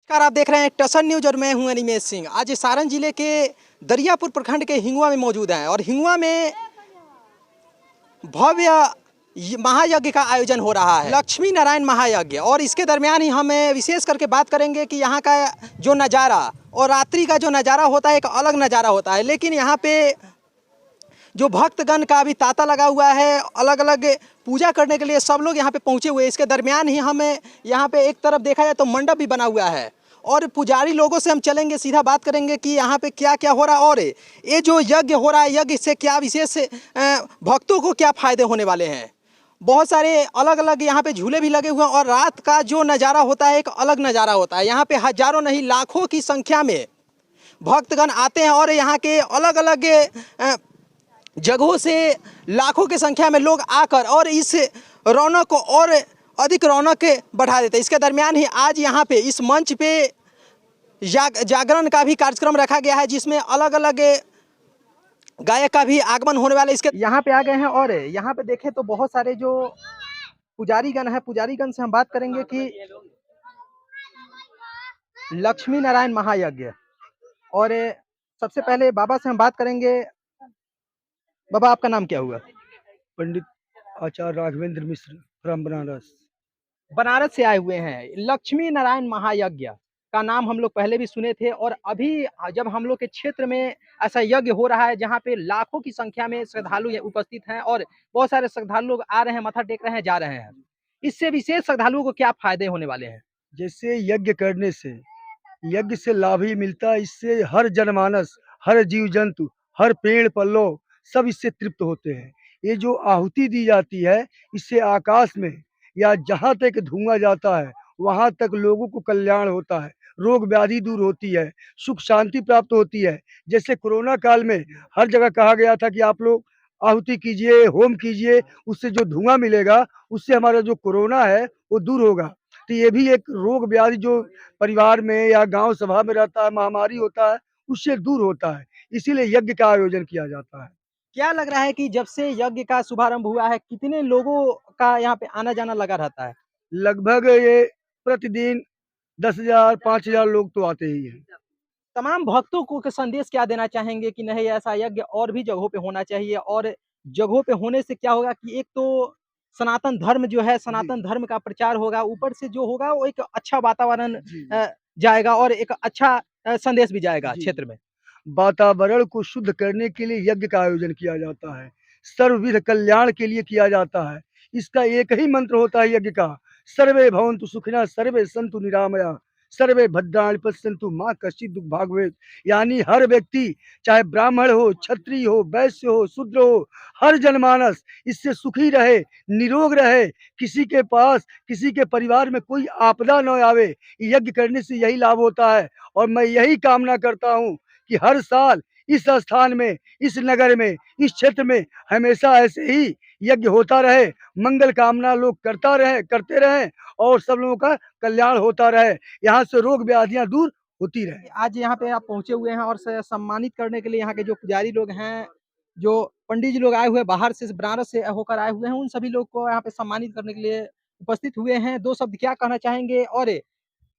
नमस्कार, आप देख रहे हैं टसन न्यूज और मैं हूं अनिमेश सिंह। आज सारण जिले के दरियापुर प्रखंड के हिंगुआ में मौजूद हैं और हिंगुआ में भव्य महायज्ञ का आयोजन हो रहा है, लक्ष्मी नारायण महायज्ञ। और इसके दरमियान ही हम विशेष करके बात करेंगे कि यहाँ का जो नज़ारा और रात्रि का जो नज़ारा होता है एक अलग नज़ारा होता है। लेकिन यहाँ पे जो भक्तगण का भी तांता लगा हुआ है, अलग अलग पूजा करने के लिए सब लोग यहाँ पे पहुँचे हुए हैं। इसके दरमियान ही हमें यहाँ पे एक तरफ देखा जाए तो मंडप भी बना हुआ है और पुजारी लोगों से हम चलेंगे, सीधा बात करेंगे कि यहाँ पे क्या क्या हो रहा है और ये जो यज्ञ हो रहा है यज्ञ से क्या विशेष भक्तों को क्या फ़ायदे होने वाले हैं। बहुत सारे अलग अलग यहाँ पे झूले भी लगे हुए हैं और रात का जो नज़ारा होता है एक अलग नज़ारा होता है। यहाँ पे हजारों नहीं लाखों की संख्या में भक्तगण आते हैं और यहाँ के अलग अलग जगहों से लाखों की संख्या में लोग आकर और इस रौनक को और अधिक रौनक बढ़ा देते हैं। इसके दरमियान ही आज यहाँ पे इस मंच पे जागरण का भी कार्यक्रम रखा गया है, जिसमें अलग अलग गायक का भी आगमन होने वाला है। इसके यहाँ पे आ गए हैं और यहाँ पे देखें तो बहुत सारे जो पुजारीगण हैं, पुजारीगण से हम बात करेंगे कि लक्ष्मी नारायण महायज्ञ। और सबसे पहले बाबा से हम बात करेंगे। बाबा, आपका नाम क्या हुआ? पंडित आचार्य राघवेंद्र मिश्र फ्रॉम बनारस। बनारस से आए हुए हैं। लक्ष्मी नारायण महायज्ञ का नाम हम लोग पहले भी सुने थे और अभी जब हम लोग के क्षेत्र में ऐसा यज्ञ हो रहा है जहाँ पे लाखों की संख्या में श्रद्धालु उपस्थित हैं और बहुत सारे श्रद्धालु लोग आ रहे हैं, मत्था टेक रहे हैं, जा रहे हैं, इससे विशेष श्रद्धालुओं को क्या फायदे होने वाले हैं? जैसे यज्ञ करने से यज्ञ से लाभ ही मिलता है। इससे हर जनमानस, हर जीव जंतु, हर पेड़ पल्लव सब इससे तृप्त होते हैं। ये जो आहुति दी जाती है, इससे आकाश में या जहाँ तक धुआं जाता है वहाँ तक लोगों को कल्याण होता है, रोग व्याधि दूर होती है, सुख शांति प्राप्त होती है। जैसे कोरोना काल में हर जगह कहा गया था कि आप लोग आहुति कीजिए, होम कीजिए, उससे जो धुआं मिलेगा उससे हमारा जो कोरोना है वो दूर होगा। तो ये भी एक रोग व्याधि जो परिवार में या गांव सभा में रहता है, महामारी होता है, उससे दूर होता है। इसीलिए यज्ञ का आयोजन किया जाता है। क्या लग रहा है कि जब से यज्ञ का शुभारंभ हुआ है कितने लोगों का यहाँ पे आना जाना लगा रहता है? लगभग ये प्रतिदिन 10,000 5,000 लोग तो आते ही हैं। तमाम भक्तों को के संदेश क्या देना चाहेंगे कि नहीं ऐसा यज्ञ और भी जगहों पे होना चाहिए और जगहों पे होने से क्या होगा कि एक तो सनातन धर्म जो है, सनातन धर्म का प्रचार होगा, ऊपर से जो होगा वो एक अच्छा वातावरण जाएगा और एक अच्छा संदेश भी जाएगा क्षेत्र में। वातावरण को शुद्ध करने के लिए यज्ञ का आयोजन किया जाता है, सर्वविध कल्याण के लिए किया जाता है। इसका एक ही मंत्र होता है यज्ञ का, सर्वे भवन्तु सुखिनः सर्वे सन्तु निरामया सर्वे भद्राणि पश्यन्तु मा कश्चित् दुःख भाग् भवेत्। यानी हर व्यक्ति, चाहे ब्राह्मण हो, क्षत्रिय हो, वैश्य हो, शूद्र हो, हर जनमानस इससे सुखी रहे, निरोग रहे, किसी के पास, किसी के परिवार में कोई आपदा न आवे। यज्ञ करने से यही लाभ होता है और मैं यही कामना करता हूँ कि हर साल इस स्थान में, इस नगर में, इस क्षेत्र में हमेशा ऐसे ही यज्ञ होता रहे, मंगल कामना लोग करते रहें और सब लोगों का कल्याण होता रहे, यहाँ से रोग व्याधियां दूर होती रहे। आज यहाँ पे आप पहुंचे हुए हैं और सम्मानित करने के लिए यहाँ के जो पुजारी लोग हैं, जो पंडित जी लोग आए हुए हैं बाहर से, बनारस से होकर आए हुए हैं, उन सभी लोग को यहाँ पे सम्मानित करने के लिए उपस्थित हुए हैं। दो शब्द क्या कहना चाहेंगे? और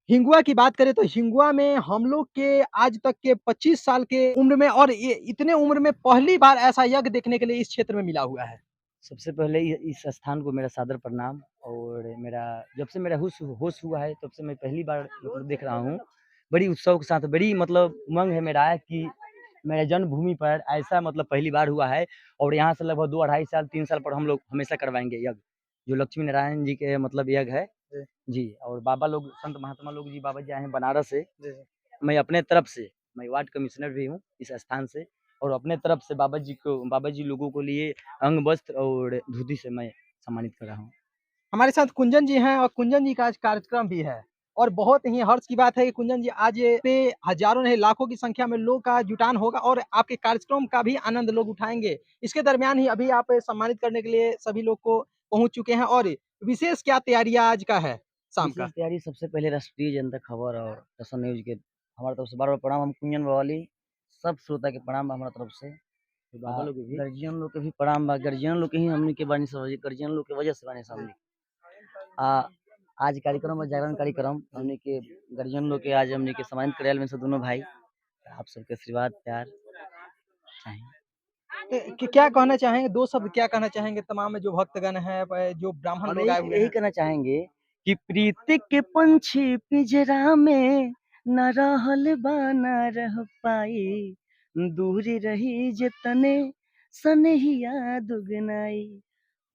हिंगुआ की बात करें तो हिंगुआ में हम लोग के आज तक के 25 साल के उम्र में और ये इतने उम्र में पहली बार ऐसा यज्ञ देखने के लिए इस क्षेत्र में मिला हुआ है। सबसे पहले इस स्थान को मेरा सादर प्रणाम। और मेरा जब से मेरा होश हुआ है तब से मैं पहली बार मतलब देख रहा हूँ। बड़ी उत्सव के साथ बड़ी मतलब उमंग है मेरा कि मेरे जन्मभूमि पर ऐसा मतलब पहली बार हुआ है। और यहाँ से लगभग 2 2.5 साल 3 साल पर हम लोग हमेशा करवाएंगे यज्ञ, जो लक्ष्मी नारायण जी के मतलब यज्ञ है जी। और बाबा लोग, संत महात्मा लोग जी, बाबा जी आए हैं बनारस से। मैं अपने तरफ से, मैं वार्ड कमिश्नर भी हूँ इस स्थान से, और अपने तरफ से बाबा जी लोगों को लिए अंग वस्त्र और धोती से मैं सम्मानित कर रहा हूँ। हमारे साथ कुंजन जी हैं और कुंजन जी का आज कार्यक्रम भी है और बहुत ही हर्ष की बात है कि कुंजन जी आज पे हजारों नहीं लाखों की संख्या में लोग का जुटान होगा और आपके कार्यक्रम का भी आनंद लोग उठाएंगे। इसके दरमियान ही अभी आप सम्मानित करने के लिए सभी लोग को पहुंच चुके हैं और विशेष क्या तैयारियां आज का है शाम का? विशेष तैयारी सबसे पहले राष्ट्रीय जनता खबर और टसन न्यूज के हमारे तरफ से बार बार प्रणाम। हम कुंजन वाली सब श्रोता के प्रणाम बा हमारा तरफ से। बाबा लोग भी गर्जियन लोग के भी प्रणाम बा। गर्जियन लोग के ही हमने के बानी समझ, गर्जियन लोग के वजह से बानी समझ। आज कार्यक्रम और जागरण कार्यक्रम हमने के गर्जियन लोग के आज हमने के सम्मानित करायल में से दोनों भाई आप सबके आशीर्वाद प्यार चाहिए। क्या कहना चाहेंगे, दो शब्द क्या कहना चाहेंगे तमाम जो भक्तगण हैं, जो ब्राह्मण हम लोग आए हुए यही हैं? कहना चाहेंगे कि प्रीति के पंछी पिंजरा में न रहल बा न रह पाई, दूरी रही जे तने सनहिया दुगनाई।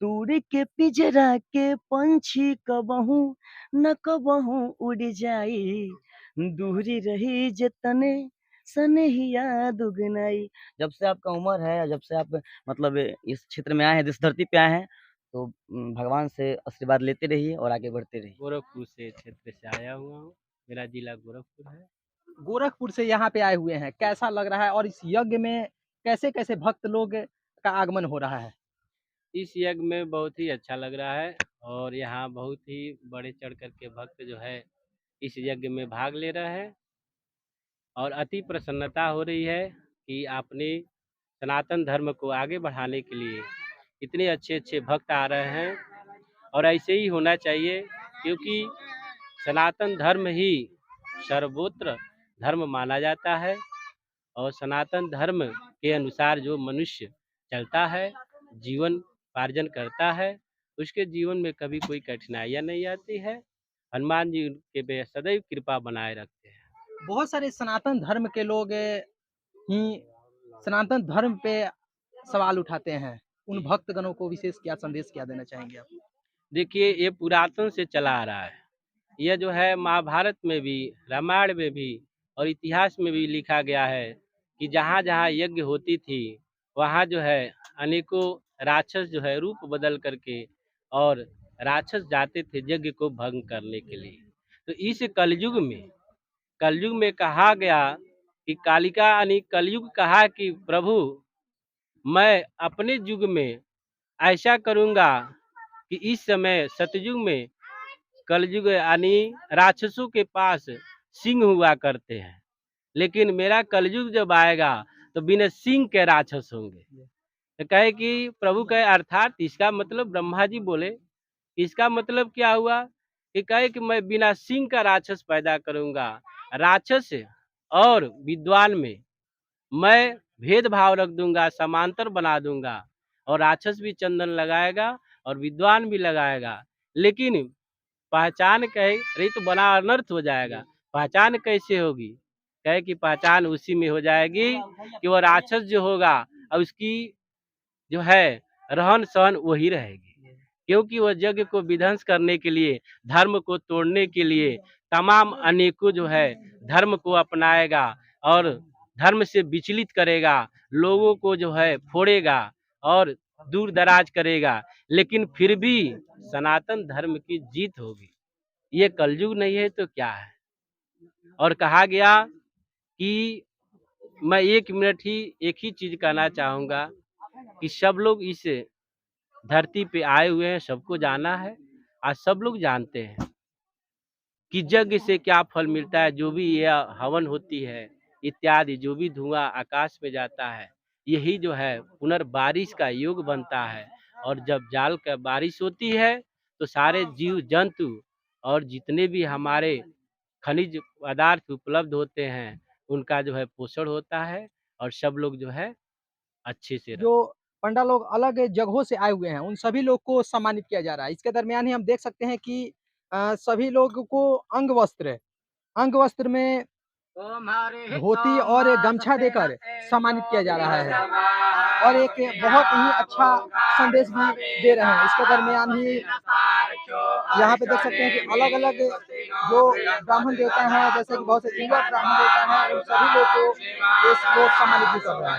दूर के पिंजरा के पंछी कबहू न कबहू उड़ जाई, दूरी रही जे तने सनहिया दुगनाई। जब से आपका उम्र है, जब से आप मतलब इस क्षेत्र में आए हैं, इस धरती पे आए हैं, तो भगवान से आशीर्वाद लेते रहिए और आगे बढ़ते रहिए। गोरखपुर से क्षेत्र से आया हुआ हूँ। मेरा जिला गोरखपुर है। गोरखपुर से यहाँ पे आए हुए हैं, कैसा लग रहा है और इस यज्ञ में कैसे-कैसे भक्त लोग का आगमन हो रहा है? इस यज्ञ में बहुत ही अच्छा लग रहा है और यहाँ बहुत ही बड़े चढ़ कर के भक्त जो है इस यज्ञ में भाग ले रहे हैं और अति प्रसन्नता हो रही है कि आपने सनातन धर्म को आगे बढ़ाने के लिए इतने अच्छे भक्त आ रहे हैं और ऐसे ही होना चाहिए, क्योंकि सनातन धर्म ही सर्वोच्च धर्म माना जाता है और सनातन धर्म के अनुसार जो मनुष्य चलता है, जीवन पार्जन करता है, उसके जीवन में कभी कोई कठिनाइयाँ नहीं आती है। हनुमान जी उनके पे सदैव कृपा बनाए रखते हैं। बहुत सारे सनातन धर्म के लोग ही सनातन धर्म पे सवाल उठाते हैं। उन भक्तगणों को विशेष क्या संदेश क्या देना चाहेंगे आप? देखिए, ये पुरातन से चला आ रहा है। यह जो है महाभारत में भी, रामायण में भी और इतिहास में भी लिखा गया है कि जहाँ-जहाँ यज्ञ होती थी, वहाँ जो है अनेकों राक्षस जो है रूप बदल करके और राक्षस जाते थे यज्ञ को भंग करने के लिए। तो इस कलयुग में कहा गया कि कालिका यानी कलयुग कहा कि प्रभु, मैं अपने युग में ऐसा करूँगा कि इस समय सतयुग में कलयुग यानी राक्षसों के पास सिंह हुआ करते हैं, लेकिन मेरा कलयुग जब आएगा तो बिना सिंह के राक्षस होंगे। तो कहे कि प्रभु कहे अर्थात इसका मतलब ब्रह्मा जी बोले, इसका मतलब क्या हुआ कि कहे कि मैं बिना सिंह का राक्षस पैदा करूंगा। राक्षस और विद्वान में मैं भेदभाव रख दूंगा, समांतर बना दूंगा और राक्षस भी चंदन लगाएगा और विद्वान भी लगाएगा, लेकिन पहचान कहे अरे तो बड़ा अनर्थ हो जाएगा। पहचान कैसे होगी? कहे कि पहचान उसी में हो जाएगी कि वो राक्षस जो होगा और उसकी जो है रहन सहन वही रहेगी, क्योंकि वह यज्ञ को विध्वंस करने के लिए, धर्म को तोड़ने के लिए तमाम अनेकों जो है धर्म को अपनाएगा और धर्म से विचलित करेगा, लोगों को जो है फोड़ेगा और दूर दराज करेगा, लेकिन फिर भी सनातन धर्म की जीत होगी। ये कलयुग नहीं है तो क्या है? और कहा गया कि मैं 1 मिनट ही एक ही चीज कहना चाहूँगा कि सब लोग इस धरती पे आए हुए हैं, सबको जाना है। आज सब लोग जानते हैं कि यज्ञ से क्या फल मिलता है, जो भी यह हवन होती है इत्यादि, जो भी धुआं आकाश में जाता है, यही जो है पुनर्बारिश का योग बनता है। और जब जाल का बारिश होती है तो सारे जीव जंतु और जितने भी हमारे खनिज पदार्थ उपलब्ध होते हैं, उनका जो है पोषण होता है और सब लोग जो है अच्छे से जो पंडा लोग अलग जगहों से आए हुए हैं, उन सभी लोग को सम्मानित किया जा रहा है। इसके दरमियान ही हम देख सकते हैं कि सभी लोगों को अंग वस्त्र में धोती और गमछा देकर सम्मानित किया जा रहा है और एक बहुत ही अच्छा संदेश भी दे रहे हैं। इसके दरमियान ही यहाँ पे देख सकते हैं कि अलग-अलग जो ब्राह्मण देवता हैं, जैसे कि बहुत से युवा ब्राह्मण देवता हैं, उन सभी लोग को ये लोग सम्मानित भी कर रहे हैं।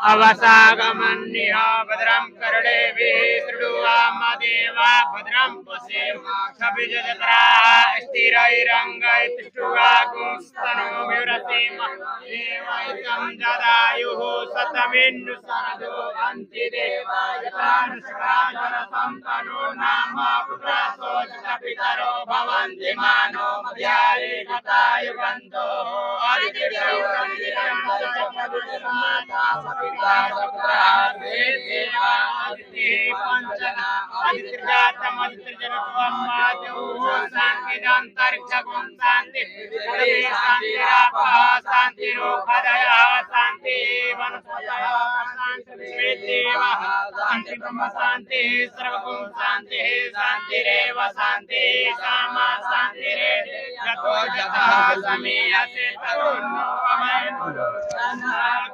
अवसागमन्य भद्रं कर्णेभिः शृणुयामदेवा भद्रं पश्येम कपिजजत्रा स्थिरैरङ्गैस्तुष्टुवागुंस्तनूभिर्व्रतेम देवैतं जदायुः शतमिन्दुशरदो अन्ति देवाय ेतानुष्काजरसं तनु नाम पुत्रसोचितपितरो भवन्ति मानो मध्याये गतायुगन्तो आदित्यौरन्दिरं माता सपिता सपुत्रः देवा आदित्यः पञ्चना आदित्यजातमदित्यजनत्वं मातुः शान्तिरन्तरिक्षगुं शान्तिः शान्तिरापः शान्तिरोपदयः शान्ति वनस्पतयः शान्तिर्वेदेवः शान्ति ब्रह्म शान्तिः सर्वगुं शान्तिः शान्तिरेव शान्तिः सामा शान्तिरे यतो जतः समीयसे तरुणो अमयनो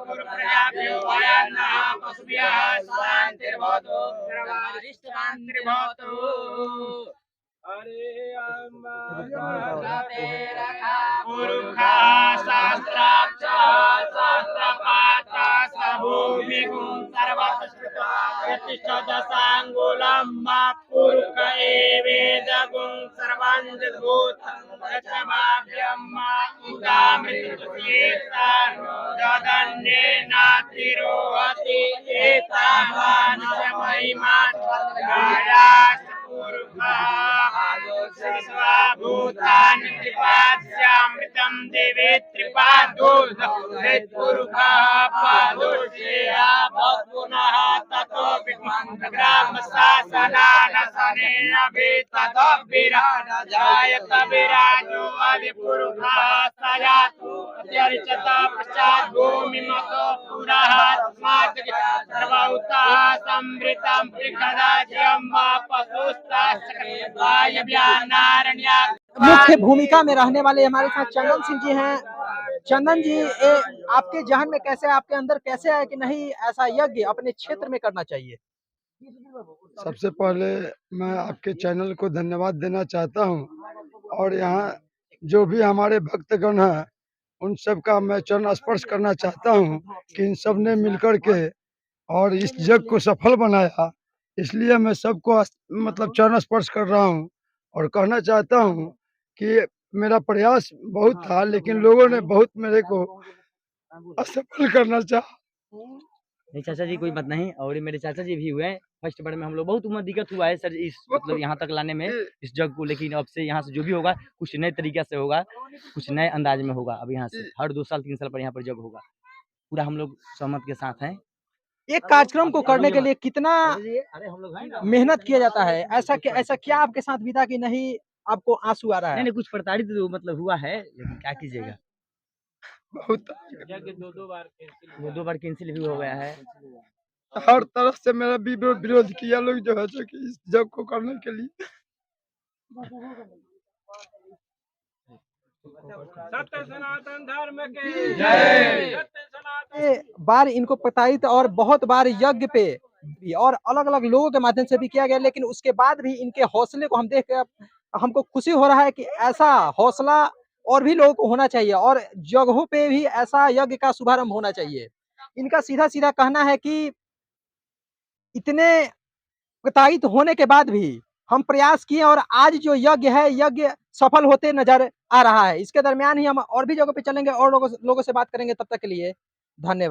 कुरु प्रजाभ्यो वयन्नः पशुभ्यः शान्तिर्भवतु सर्वारिष्टशान्तिर्भवतु पुरुषा शास्त्राक्षास्त्रपाता भूमिगुं सर्वतश्रुता प्रतिष्ठदशाङ्गुलं मा पुरुष एवेदगुं सर्वं जद्भूतं रचमाभ्यं मा उदामृतुयेतानो ददन्येनातिरोहति एतावान् महिमा भूतानि त्रिपाद्यामृतं देवे त्रिपादोषः पादोषेया पुनः ततो ग्रामशासनानसनेऽभितदभिराजायत विराजो अधिपुरुषः सयातु चरिचता पश्चात् भूमिमतो पुरः सर्वभूतः संवृतं पृथदाज्यं वा मुख्य भूमिका में रहने वाले हमारे साथ चंदन सिंह जी हैं। चंदन जी, आपके जहन में कैसे, आपके अंदर कैसे है कि नहीं ऐसा यज्ञ अपने क्षेत्र में करना चाहिए? सबसे पहले मैं आपके चैनल को धन्यवाद देना चाहता हूं और यहाँ जो भी हमारे भक्तगण हैं उन सब का मैं चरण स्पर्श करना चाहता हूं कि इन सब ने मिलकर के और इस यज्ञ को सफल बनाया। इसलिए मैं सबको मतलब चरण स्पर्श कर रहा हूं और कहना चाहता हूं कि मेरा प्रयास बहुत था लेकिन लोगों ने बहुत मेरे को असफल करना चाहा। नहीं चाचा जी, कोई बात नहीं। और ये मेरे चाचा जी भी हुए हैं। फर्स्ट बार में हम लोग बहुत उम्र दिक्कत हुआ है सर इस मतलब यहाँ तक लाने में इस जग को, लेकिन अब से यहाँ से जो भी होगा कुछ नए तरीके से होगा, कुछ नए अंदाज में होगा। अब यहाँ से हर 2 साल 3 साल पर यहाँ पर जग होगा। पूरा हम लोग सहमत के साथ हैं। एक कार्यक्रम को करने के लिए कितना मेहनत किया जाता है? ऐसा क्या आपके साथ बीता कि नहीं आपको आंसू आ रहा है? नहीं कुछ प्रताड़ित मतलब हुआ है, लेकिन क्या कीजिएगा, बहुत 2 बार कैंसिल भी हो गया है। हर तरफ से मेरा विरोध किया लोग जो है कि इस जग को करने के लिए। सत्य सनातन धर्म के जय। बार इनको प्रताड़ित और बहुत बार यज्ञ पे भी और अलग अलग लोगों के माध्यम से भी किया गया, लेकिन उसके बाद भी इनके हौसले को हम देख कर हमको खुशी हो रहा है कि ऐसा हौसला और भी लोगों को होना चाहिए और जगहों पे भी ऐसा यज्ञ का शुभारंभ होना चाहिए। इनका सीधा सीधा कहना है कि इतने प्रताड़ित होने के बाद भी हम प्रयास किए और आज जो यज्ञ है यज्ञ सफल होते नजर आ रहा है। इसके दरमियान ही हम और भी जगहों पे चलेंगे और लोगों से बात करेंगे। तब तक के लिए धन्यवाद।